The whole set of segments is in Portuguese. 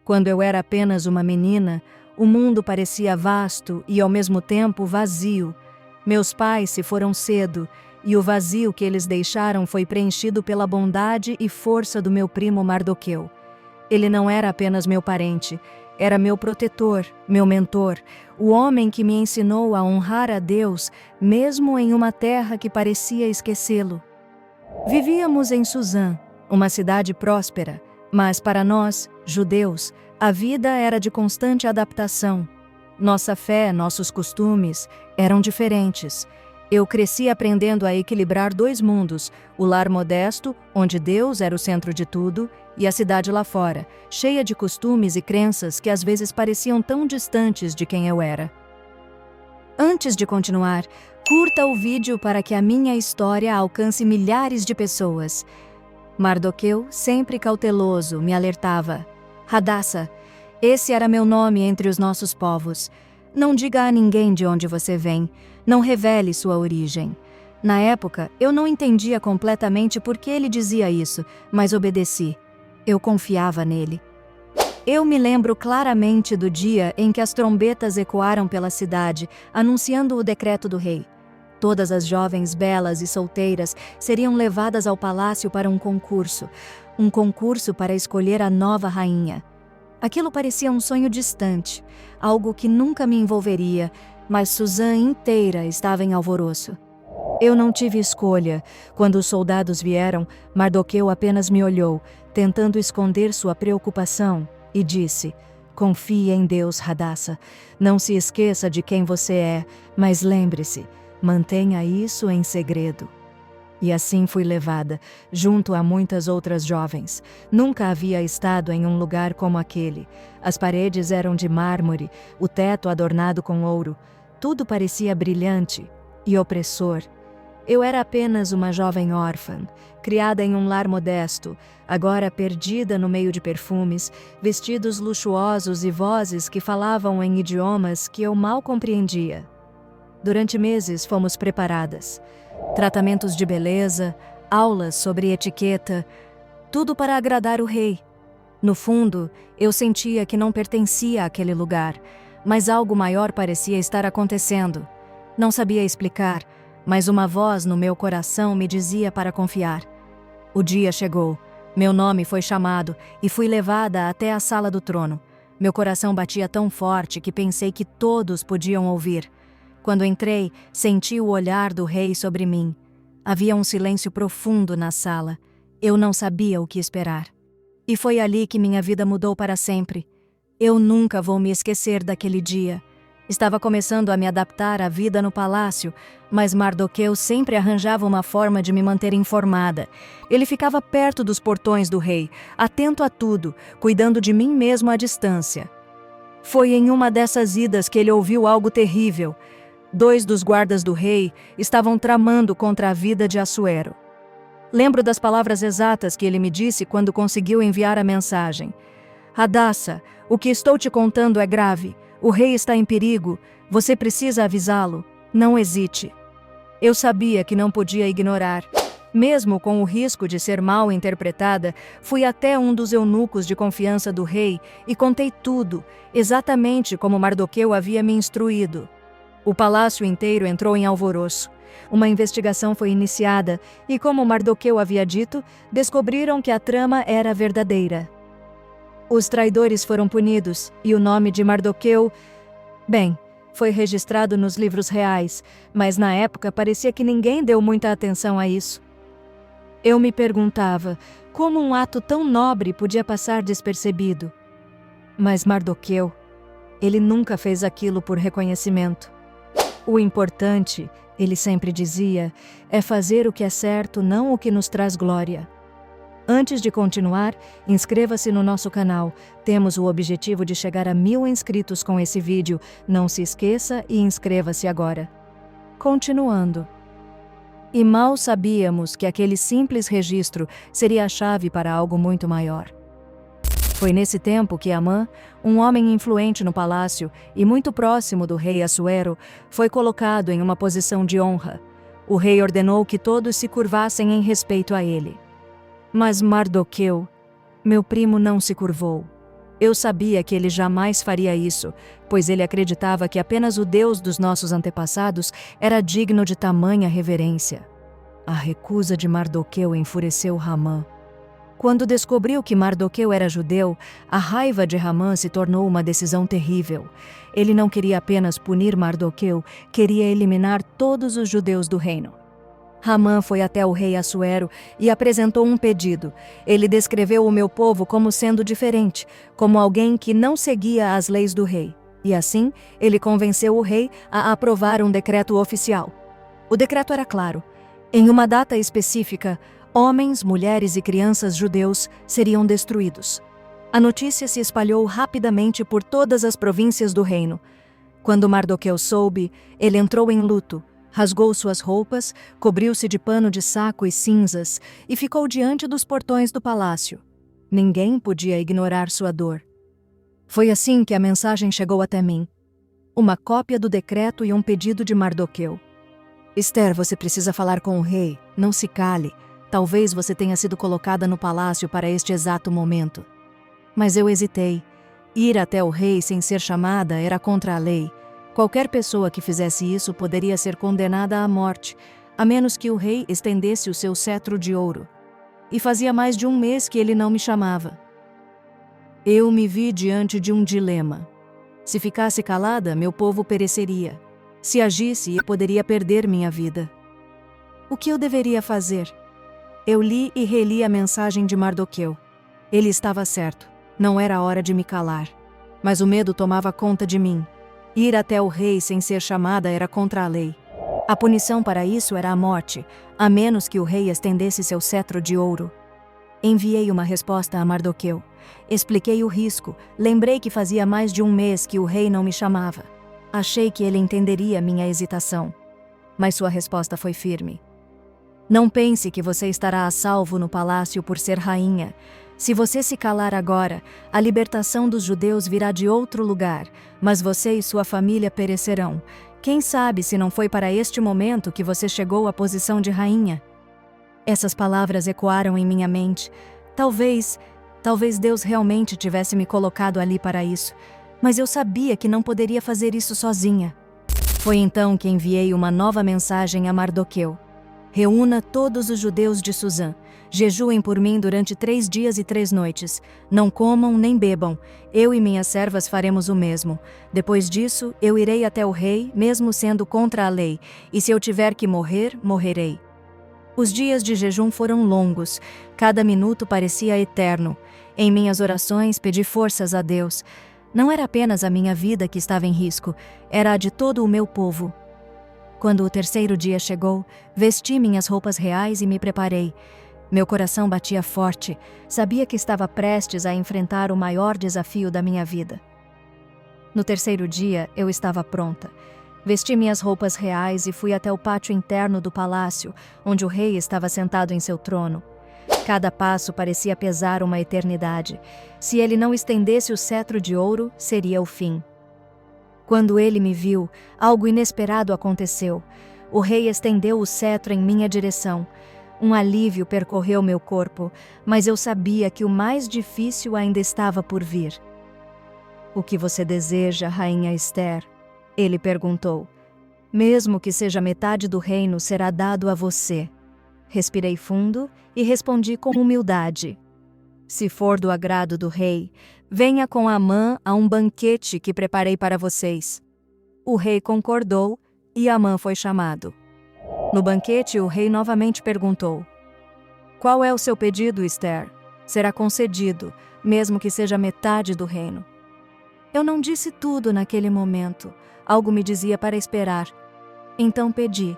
Quando eu era apenas uma menina, o mundo parecia vasto e ao mesmo tempo vazio. Meus pais se foram cedo, e o vazio que eles deixaram foi preenchido pela bondade e força do meu primo Mardoqueu. Ele não era apenas meu parente, era meu protetor, meu mentor, o homem que me ensinou a honrar a Deus, mesmo em uma terra que parecia esquecê-lo. Vivíamos em Suzã, uma cidade próspera, mas para nós, judeus, a vida era de constante adaptação. Nossa fé, nossos costumes eram diferentes. Eu cresci aprendendo a equilibrar dois mundos, o lar modesto, onde Deus era o centro de tudo, e a cidade lá fora, cheia de costumes e crenças que às vezes pareciam tão distantes de quem eu era. Antes de continuar, curta o vídeo para que a minha história alcance milhares de pessoas. Mardoqueu, sempre cauteloso, me alertava. Hadassa, esse era meu nome entre os nossos povos. Não diga a ninguém de onde você vem. Não revele sua origem. Na época, eu não entendia completamente por que ele dizia isso, mas obedeci. Eu confiava nele. Eu me lembro claramente do dia em que as trombetas ecoaram pela cidade, anunciando o decreto do rei. Todas as jovens belas e solteiras seriam levadas ao palácio para um concurso para escolher a nova rainha. Aquilo parecia um sonho distante, algo que nunca me envolveria, mas Suzã inteira estava em alvoroço. Eu não tive escolha. Quando os soldados vieram, Mardoqueu apenas me olhou, tentando esconder sua preocupação, e disse: "Confie em Deus, Hadassa. Não se esqueça de quem você é, mas lembre-se, mantenha isso em segredo." E assim fui levada, junto a muitas outras jovens. Nunca havia estado em um lugar como aquele. As paredes eram de mármore, o teto adornado com ouro. Tudo parecia brilhante e opressor. Eu era apenas uma jovem órfã, criada em um lar modesto, agora perdida no meio de perfumes, vestidos luxuosos e vozes que falavam em idiomas que eu mal compreendia. Durante meses fomos preparadas. Tratamentos de beleza, aulas sobre etiqueta, tudo para agradar o rei. No fundo, eu sentia que não pertencia àquele lugar, mas algo maior parecia estar acontecendo. Não sabia explicar, mas uma voz no meu coração me dizia para confiar. O dia chegou, meu nome foi chamado e fui levada até a sala do trono. Meu coração batia tão forte que pensei que todos podiam ouvir. Quando entrei, senti o olhar do rei sobre mim. Havia um silêncio profundo na sala. Eu não sabia o que esperar. E foi ali que minha vida mudou para sempre. Eu nunca vou me esquecer daquele dia. Estava começando a me adaptar à vida no palácio, mas Mardoqueu sempre arranjava uma forma de me manter informada. Ele ficava perto dos portões do rei, atento a tudo, cuidando de mim mesmo à distância. Foi em uma dessas idas que ele ouviu algo terrível. 2 dos guardas do rei estavam tramando contra a vida de Assuero. Lembro das palavras exatas que ele me disse quando conseguiu enviar a mensagem. "Hadassa, o que estou te contando é grave. O rei está em perigo. Você precisa avisá-lo. Não hesite." Eu sabia que não podia ignorar. Mesmo com o risco de ser mal interpretada, fui até um dos eunucos de confiança do rei e contei tudo, exatamente como Mardoqueu havia me instruído. O palácio inteiro entrou em alvoroço. Uma investigação foi iniciada e, como Mardoqueu havia dito, descobriram que a trama era verdadeira. Os traidores foram punidos e o nome de Mardoqueu, foi registrado nos livros reais, mas na época parecia que ninguém deu muita atenção a isso. Eu me perguntava como um ato tão nobre podia passar despercebido. Mas Mardoqueu, ele nunca fez aquilo por reconhecimento. O importante, ele sempre dizia, é fazer o que é certo, não o que nos traz glória. Antes de continuar, inscreva-se no nosso canal. Temos o objetivo de chegar a 1000 inscritos com esse vídeo. Não se esqueça e inscreva-se agora. Continuando. E mal sabíamos que aquele simples registro seria a chave para algo muito maior. Foi nesse tempo que Amã, um homem influente no palácio e muito próximo do rei Assuero, foi colocado em uma posição de honra. O rei ordenou que todos se curvassem em respeito a ele. Mas Mardoqueu, meu primo, não se curvou. Eu sabia que ele jamais faria isso, pois ele acreditava que apenas o Deus dos nossos antepassados era digno de tamanha reverência. A recusa de Mardoqueu enfureceu Hamã. Quando descobriu que Mardoqueu era judeu, a raiva de Hamã se tornou uma decisão terrível. Ele não queria apenas punir Mardoqueu, queria eliminar todos os judeus do reino. Hamã foi até o rei Assuero e apresentou um pedido. Ele descreveu o meu povo como sendo diferente, como alguém que não seguia as leis do rei. E assim, ele convenceu o rei a aprovar um decreto oficial. O decreto era claro. Em uma data específica, homens, mulheres e crianças judeus seriam destruídos. A notícia se espalhou rapidamente por todas as províncias do reino. Quando Mardoqueu soube, ele entrou em luto, rasgou suas roupas, cobriu-se de pano de saco e cinzas e ficou diante dos portões do palácio. Ninguém podia ignorar sua dor. Foi assim que a mensagem chegou até mim. Uma cópia do decreto e um pedido de Mardoqueu. Esther, você precisa falar com o rei. Não se cale. Talvez você tenha sido colocada no palácio para este exato momento. Mas eu hesitei. Ir até o rei sem ser chamada era contra a lei. Qualquer pessoa que fizesse isso poderia ser condenada à morte, a menos que o rei estendesse o seu cetro de ouro. E fazia mais de um mês que ele não me chamava. Eu me vi diante de um dilema. Se ficasse calada, meu povo pereceria. Se agisse, eu poderia perder minha vida. O que eu deveria fazer? Eu li e reli a mensagem de Mardoqueu. Ele estava certo. Não era hora de me calar. Mas o medo tomava conta de mim. Ir até o rei sem ser chamada era contra a lei. A punição para isso era a morte, a menos que o rei estendesse seu cetro de ouro. Enviei uma resposta a Mardoqueu. Expliquei o risco, lembrei que fazia mais de um mês que o rei não me chamava. Achei que ele entenderia minha hesitação. Mas sua resposta foi firme. Não pense que você estará a salvo no palácio por ser rainha. Se você se calar agora, a libertação dos judeus virá de outro lugar, mas você e sua família perecerão. Quem sabe se não foi para este momento que você chegou à posição de rainha? Essas palavras ecoaram em minha mente. Talvez Deus realmente tivesse me colocado ali para isso, mas eu sabia que não poderia fazer isso sozinha. Foi então que enviei uma nova mensagem a Mardoqueu. Reúna todos os judeus de Suzã. Jejuem por mim durante 3 dias e 3 noites. Não comam nem bebam. Eu e minhas servas faremos o mesmo. Depois disso, eu irei até o rei, mesmo sendo contra a lei. E se eu tiver que morrer, morrerei. Os dias de jejum foram longos. Cada minuto parecia eterno. Em minhas orações, pedi forças a Deus. Não era apenas a minha vida que estava em risco, era a de todo o meu povo. Quando o 3º dia chegou, vesti minhas roupas reais e me preparei. Meu coração batia forte, sabia que estava prestes a enfrentar o maior desafio da minha vida. No 3º dia, eu estava pronta. Vesti minhas roupas reais e fui até o pátio interno do palácio, onde o rei estava sentado em seu trono. Cada passo parecia pesar uma eternidade. Se ele não estendesse o cetro de ouro, seria o fim. Quando ele me viu, algo inesperado aconteceu. O rei estendeu o cetro em minha direção. Um alívio percorreu meu corpo, mas eu sabia que o mais difícil ainda estava por vir. "O que você deseja, Rainha Esther?" Ele perguntou. "Mesmo que seja metade do reino, será dado a você." Respirei fundo e respondi com humildade. "Se for do agrado do rei, venha com Amã a um banquete que preparei para vocês." O rei concordou e Amã foi chamado. No banquete, o rei novamente perguntou: "Qual é o seu pedido, Esther? Será concedido, mesmo que seja metade do reino." Eu não disse tudo naquele momento. Algo me dizia para esperar. Então pedi: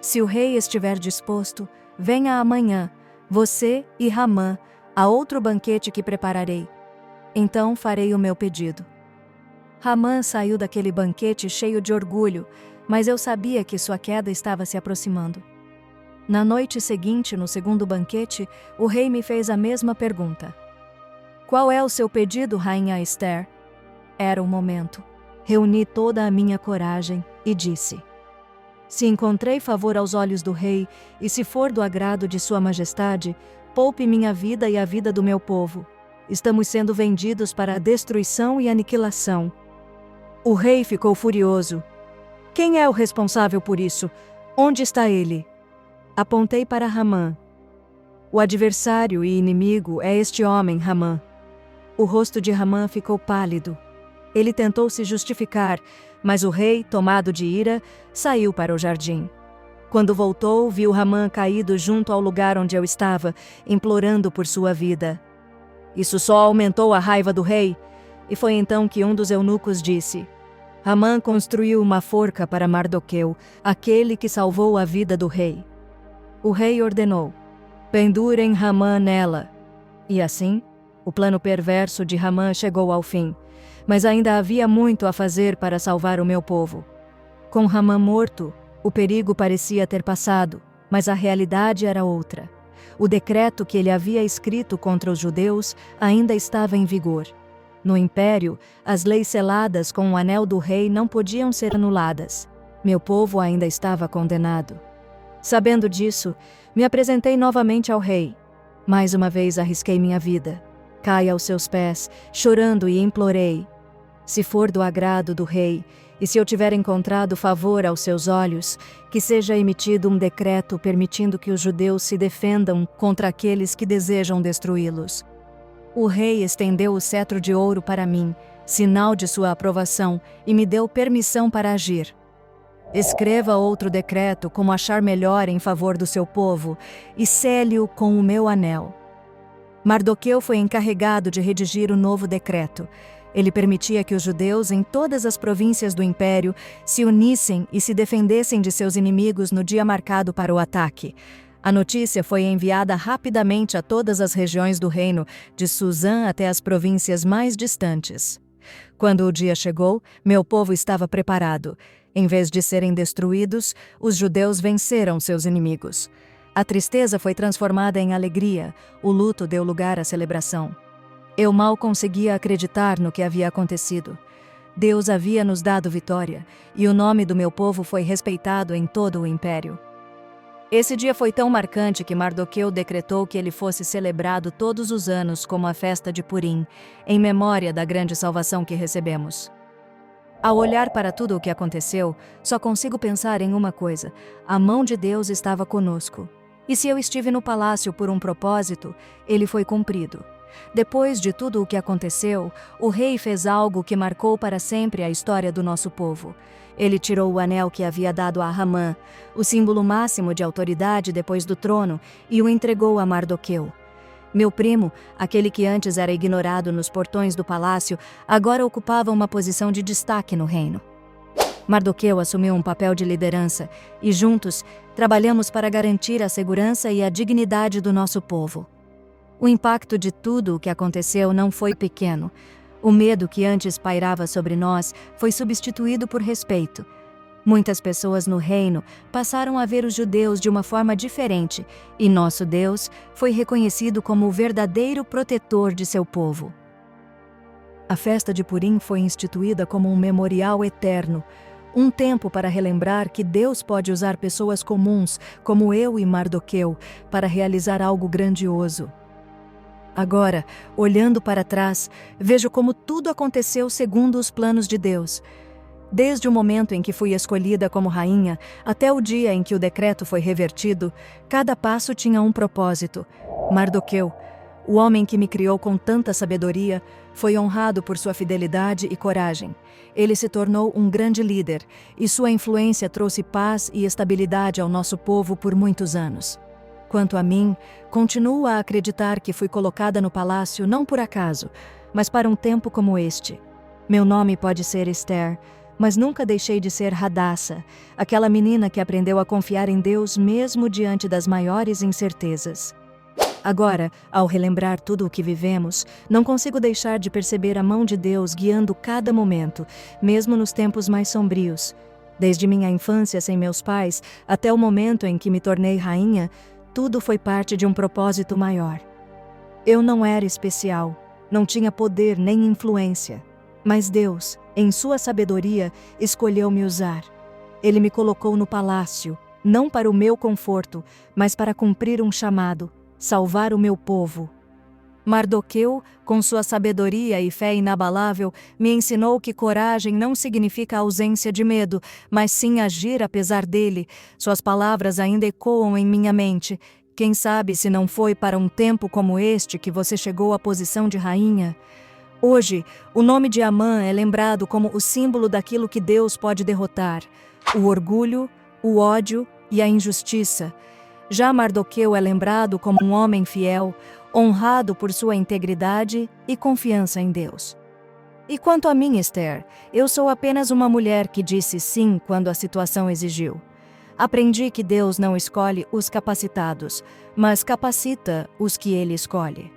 "Se o rei estiver disposto, venha amanhã, você e Ramã, a outro banquete que prepararei. Então farei o meu pedido." Ramã saiu daquele banquete cheio de orgulho, mas eu sabia que sua queda estava se aproximando. Na noite seguinte, no 2º banquete, o rei me fez a mesma pergunta. "Qual é o seu pedido, Rainha Esther?" Era o momento. Reuni toda a minha coragem e disse: "Se encontrei favor aos olhos do rei, e se for do agrado de sua majestade, poupe minha vida e a vida do meu povo. estamos sendo vendidos para a destruição e aniquilação." O rei ficou furioso. "Quem é o responsável por isso? Onde está ele?" Apontei para Ramã. "O adversário e inimigo é este homem, Ramã." O rosto de Ramã ficou pálido. Ele tentou se justificar, mas o rei, tomado de ira, saiu para o jardim. Quando voltou, viu Ramã caído junto ao lugar onde eu estava, implorando por sua vida. Isso só aumentou a raiva do rei, e foi então que um dos eunucos disse: "Ramã construiu uma forca para Mardoqueu, aquele que salvou a vida do rei." O rei ordenou: "Pendurem Ramã nela." E assim, o plano perverso de Ramã chegou ao fim, mas ainda havia muito a fazer para salvar o meu povo. Com Ramã morto, o perigo parecia ter passado, mas a realidade era outra. O decreto que ele havia escrito contra os judeus ainda estava em vigor. No império, as leis seladas com o anel do rei não podiam ser anuladas. Meu povo ainda estava condenado. Sabendo disso, me apresentei novamente ao rei. Mais uma vez arrisquei minha vida. Caí aos seus pés, chorando, e implorei: "Se for do agrado do rei, e se eu tiver encontrado favor aos seus olhos, que seja emitido um decreto permitindo que os judeus se defendam contra aqueles que desejam destruí-los." O rei estendeu o cetro de ouro para mim, sinal de sua aprovação, e me deu permissão para agir. "Escreva outro decreto como achar melhor em favor do seu povo, e sele-o com o meu anel." Mardoqueu foi encarregado de redigir o novo decreto. Ele permitia que os judeus em todas as províncias do império se unissem e se defendessem de seus inimigos no dia marcado para o ataque. A notícia foi enviada rapidamente a todas as regiões do reino, de Suzã até as províncias mais distantes. Quando o dia chegou, meu povo estava preparado. Em vez de serem destruídos, os judeus venceram seus inimigos. A tristeza foi transformada em alegria, o luto deu lugar à celebração. Eu mal conseguia acreditar no que havia acontecido. Deus havia nos dado vitória, e o nome do meu povo foi respeitado em todo o império. Esse dia foi tão marcante que Mardoqueu decretou que ele fosse celebrado todos os anos como a festa de Purim, em memória da grande salvação que recebemos. Ao olhar para tudo o que aconteceu, só consigo pensar em uma coisa: a mão de Deus estava conosco. E se eu estive no palácio por um propósito, ele foi cumprido. Depois de tudo o que aconteceu, o rei fez algo que marcou para sempre a história do nosso povo. Ele tirou o anel que havia dado a Ramã, o símbolo máximo de autoridade depois do trono, e o entregou a Mardoqueu. Meu primo, aquele que antes era ignorado nos portões do palácio, agora ocupava uma posição de destaque no reino. Mardoqueu assumiu um papel de liderança e juntos trabalhamos para garantir a segurança e a dignidade do nosso povo. O impacto de tudo o que aconteceu não foi pequeno. O medo que antes pairava sobre nós foi substituído por respeito. Muitas pessoas no reino passaram a ver os judeus de uma forma diferente, e nosso Deus foi reconhecido como o verdadeiro protetor de seu povo. A festa de Purim foi instituída como um memorial eterno, um tempo para relembrar que Deus pode usar pessoas comuns, como eu e Mardoqueu, para realizar algo grandioso. Agora, olhando para trás, vejo como tudo aconteceu segundo os planos de Deus. Desde o momento em que fui escolhida como rainha, até o dia em que o decreto foi revertido, cada passo tinha um propósito. Mardoqueu, o homem que me criou com tanta sabedoria, foi honrado por sua fidelidade e coragem. Ele se tornou um grande líder, e sua influência trouxe paz e estabilidade ao nosso povo por muitos anos. Quanto a mim, continuo a acreditar que fui colocada no palácio não por acaso, mas para um tempo como este. Meu nome pode ser Esther, mas nunca deixei de ser Hadassa, aquela menina que aprendeu a confiar em Deus mesmo diante das maiores incertezas. Agora, ao relembrar tudo o que vivemos, não consigo deixar de perceber a mão de Deus guiando cada momento, mesmo nos tempos mais sombrios. Desde minha infância sem meus pais, até o momento em que me tornei rainha, tudo foi parte de um propósito maior. Eu não era especial, não tinha poder nem influência, mas Deus, em sua sabedoria, escolheu me usar. Ele me colocou no palácio, não para o meu conforto, mas para cumprir um chamado, salvar o meu povo. Mardoqueu, com sua sabedoria e fé inabalável, me ensinou que coragem não significa ausência de medo, mas sim agir apesar dele. Suas palavras ainda ecoam em minha mente. Quem sabe se não foi para um tempo como este que você chegou à posição de rainha? Hoje, o nome de Amã é lembrado como o símbolo daquilo que Deus pode derrotar: o orgulho, o ódio e a injustiça. Já Mardoqueu é lembrado como um homem fiel, honrado por sua integridade e confiança em Deus. E quanto a mim, Esther, eu sou apenas uma mulher que disse sim quando a situação exigiu. Aprendi que Deus não escolhe os capacitados, mas capacita os que Ele escolhe.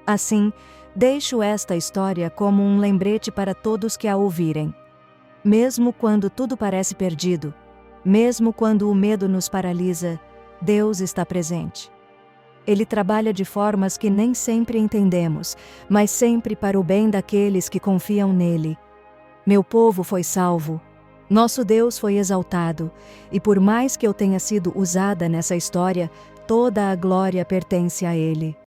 Assim, deixo esta história como um lembrete para todos que a ouvirem. Mesmo quando tudo parece perdido, mesmo quando o medo nos paralisa, Deus está presente. Ele trabalha de formas que nem sempre entendemos, mas sempre para o bem daqueles que confiam nele. Meu povo foi salvo. Nosso Deus foi exaltado, e por mais que eu tenha sido usada nessa história, toda a glória pertence a Ele.